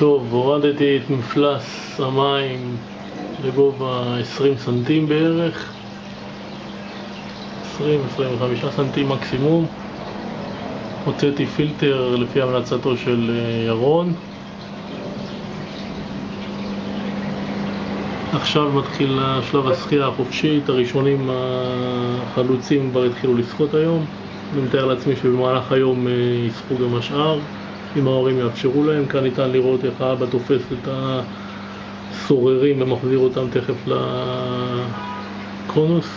טוב, הורדתי את מפלס המים לגובה 20 סנטים בערך, 20-25 סנטים מקסימום. הוצאתי פילטר לפי המלצתו של ירון. עכשיו מתחיל שלב השחייה החופשית. הראשונים החלוצים כבר התחילו לשחות היום. אני מתאר לעצמי שבמהלך היום ישחו גם השאר, אם ההורים יאפשרו להם. כאן ניתן לראות איך האבא תופס את הסוררים ומחזיר אותם תכף לקרונוס.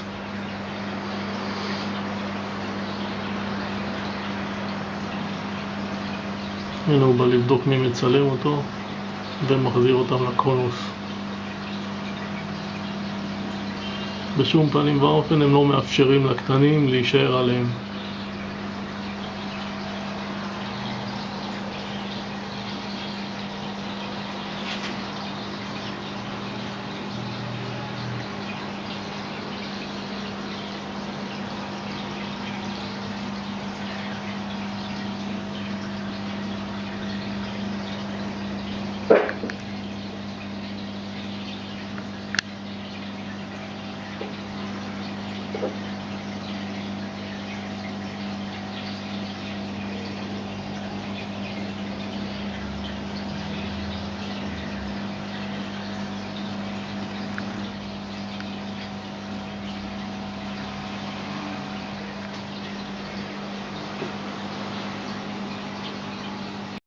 הנה הוא בא לבדוק מי מצלם אותו ומחזיר אותם לקרונוס. בשום פנים ואופן הם לא מאפשרים לקטנים להישאר עליהם.